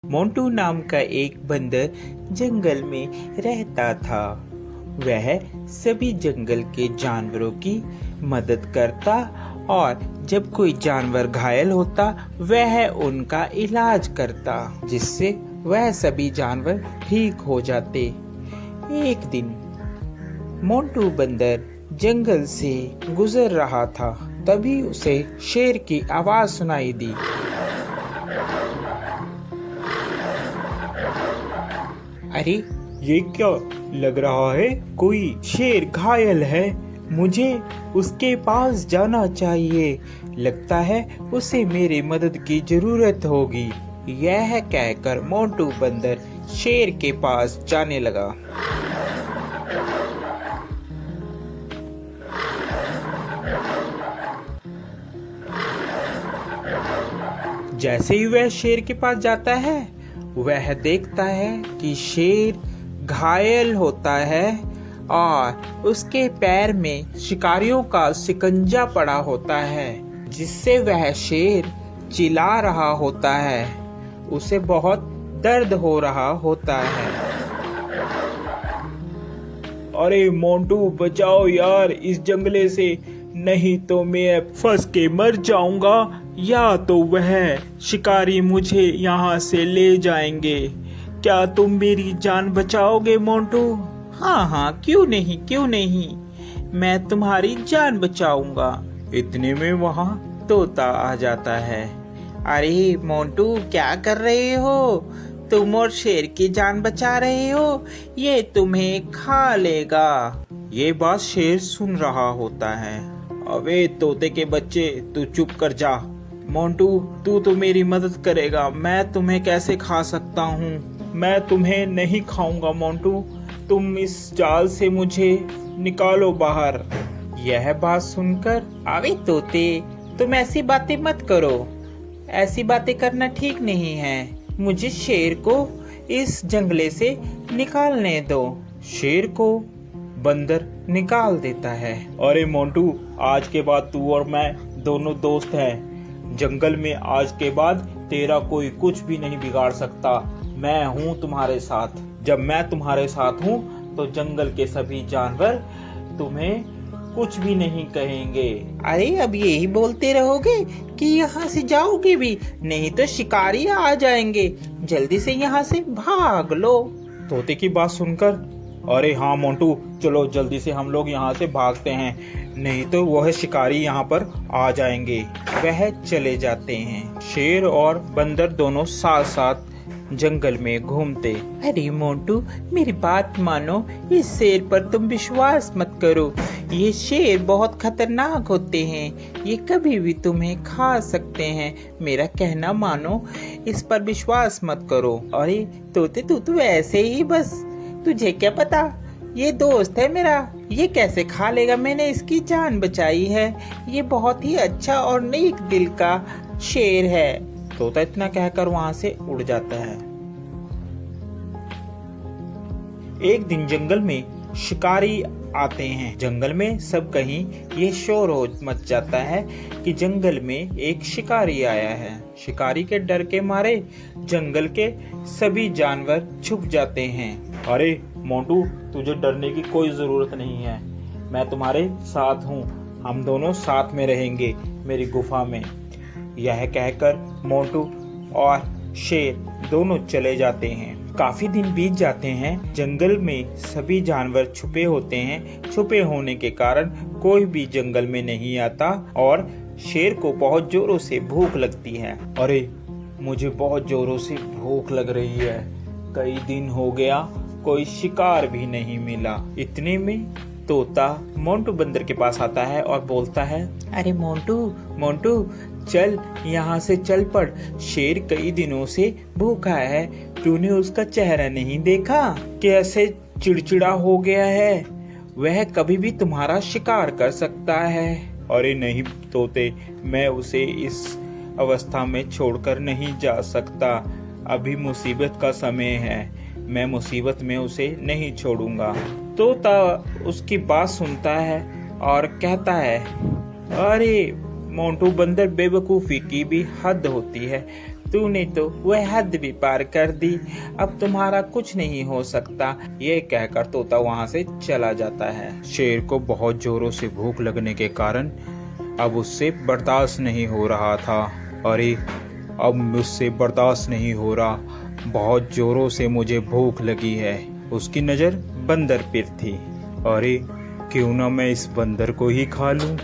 मोंटू नाम का एक बंदर जंगल में रहता था। वह सभी जंगल के जानवरों की मदद करता और जब कोई जानवर घायल होता वह उनका इलाज करता, जिससे वह सभी जानवर ठीक हो जाते। एक दिन मोंटू बंदर जंगल से गुजर रहा था, तभी उसे शेर की आवाज सुनाई दी। अरे ये क्या लग रहा है, कोई शेर घायल है, मुझे उसके पास जाना चाहिए। लगता है उसे मेरी मदद की जरूरत होगी। यह कहकर मोंटू बंदर शेर के पास जाने लगा। जैसे ही वह शेर के पास जाता है वह देखता है कि शेर घायल होता है और उसके पैर में शिकारियों का शिकंजा पड़ा होता है, जिससे वह शेर चिल्ला रहा होता है। उसे बहुत दर्द हो रहा होता है। अरे मोंटू बचाओ यार इस जंगले से, नहीं तो मैं फंस के मर जाऊंगा या तो वह शिकारी मुझे यहाँ से ले जाएंगे। क्या तुम मेरी जान बचाओगे मोंटू? हाँ, क्यों नहीं, मैं तुम्हारी जान बचाऊंगा। इतने में वहाँ तोता आ जाता है। अरे मोंटू, क्या कर रहे हो? तुम और शेर की जान बचा रहे हो, ये तुम्हें खा लेगा। ये बात शेर सुन रहा होता है। अबे तोते के बच्चे, तू चुप कर जा। मोंटू तू तो मेरी मदद करेगा, मैं तुम्हें कैसे खा सकता हूँ? मैं तुम्हें नहीं खाऊंगा मोंटू, तुम इस जाल से मुझे निकालो बाहर। यह बात सुनकर, अबे तोते, तुम ऐसी बातें मत करो, ऐसी बातें करना ठीक नहीं है। मुझे शेर को इस जंगले से निकालने दो। शेर को बंदर निकाल देता है। अरे मोंटू, आज के बाद तू और मैं दोनों दोस्त हैं। जंगल में आज के बाद तेरा कोई कुछ भी नहीं बिगाड़ सकता। मैं हूँ तुम्हारे साथ। जब मैं तुम्हारे साथ हूँ तो जंगल के सभी जानवर तुम्हें कुछ भी नहीं कहेंगे। अरे अब यही बोलते रहोगे कि यहाँ से जाओगे भी, नहीं तो शिकारी आ जाएंगे। जल्दी से यहाँ से भाग लो। तोते की बात सुनकर, अरे हाँ मोंटू, चलो जल्दी से हम लोग यहाँ से भागते हैं, नहीं तो वह शिकारी यहाँ पर आ जाएंगे। वह चले जाते हैं। शेर और बंदर दोनों साथ साथ जंगल में घूमते। अरे मोंटू, मेरी बात मानो, इस शेर पर तुम विश्वास मत करो। ये शेर बहुत खतरनाक होते हैं, ये कभी भी तुम्हें खा सकते हैं। मेरा कहना मानो, इस पर विश्वास मत करो। अरे तोते, तू तो ऐसे ही बस, तुझे क्या पता, ये दोस्त है मेरा, ये कैसे खा लेगा? मैंने इसकी जान बचाई है। ये बहुत ही अच्छा और नेक दिल का शेर है। तोता इतना कहकर वहाँ से उड़ जाता है। एक दिन जंगल में शिकारी आते हैं। जंगल में सब कहीं ये शोर हो मच जाता है कि जंगल में एक शिकारी आया है। शिकारी के डर के मारे जंगल के सभी जानवर छुप जाते हैं। अरे मोंटू, तुझे डरने की कोई जरूरत नहीं है, मैं तुम्हारे साथ हूँ, हम दोनों साथ में रहेंगे मेरी गुफा में। यह कहकर मोंटू और शेर दोनों चले जाते हैं। काफी दिन बीत जाते हैं। जंगल में सभी जानवर छुपे होते हैं। छुपे होने के कारण कोई भी जंगल में नहीं आता और शेर को बहुत जोरों से भूख लगती है। अरे मुझे बहुत जोरों से भूख लग रही है, कई दिन हो गया कोई शिकार भी नहीं मिला। इतने में तोता मोंटू बंदर के पास आता है और बोलता है, अरे मोंटू, चल यहाँ से चल पड़। शेर कई दिनों से भूखा है, तूने उसका चेहरा नहीं देखा? कैसे चिड़चिड़ा हो गया है, वह कभी भी तुम्हारा शिकार कर सकता है। अरे नहीं तोते, मैं उसे इस अवस्था में छोड़कर नहीं जा सकता, अभी मुसीबत का समय है, मैं मुसीबत में उसे नहीं छोड़ूंगा। तोता उसकी बात सुनता है और कहता है, अरे मोंटू बंदर, बेवकूफी की भी हद होती है, तूने तो वह हद भी पार कर दी, अब तुम्हारा कुछ नहीं हो सकता। ये कहकर तोता वहाँ से चला जाता है। शेर को बहुत जोरों से भूख लगने के कारण अब उससे बर्दाश्त नहीं हो रहा था। अरे अब मुझसे बर्दाश्त नहीं हो रहा, बहुत जोरों से मुझे भूख लगी है। उसकी नज़र बंदर पर थी। अरे क्यों ना मैं इस बंदर को ही खा लूं।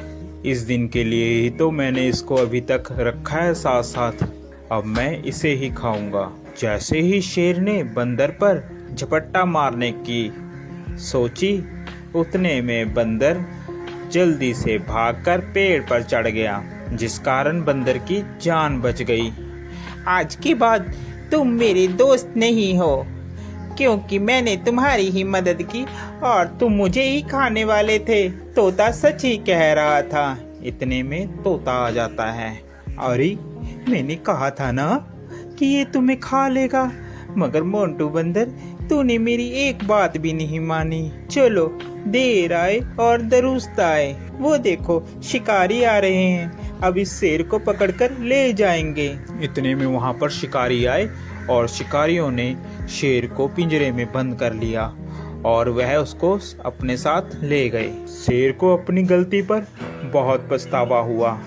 इस दिन के लिए ही तो मैंने इसको अभी तक रखा है साथ साथ, अब मैं इसे ही खाऊंगा। जैसे ही शेर ने बंदर पर झपट्टा मारने की सोची, उतने में बंदर जल्दी से भागकर पेड़ पर चढ़ गया, जिस कारण बंदर की जान बच गई। आज के बाद तुम मेरे दोस्त नहीं हो, क्योंकि मैंने तुम्हारी ही मदद की और तुम मुझे ही खाने वाले थे। तोता सच ही कह रहा था। इतने में तोता आ जाता है। अरे मैंने कहा था ना कि ये तुम्हें खा लेगा, मगर मोंटू बंदर तूने मेरी एक बात भी नहीं मानी। चलो देर आए और दुरुस्त आए, वो देखो शिकारी आ रहे हैं, अब इस शेर को पकड़कर ले जाएंगे। इतने में वहां पर शिकारी आए और शिकारियों ने शेर को पिंजरे में बंद कर लिया और वह उसको अपने साथ ले गए। शेर को अपनी गलती पर बहुत पछतावा हुआ।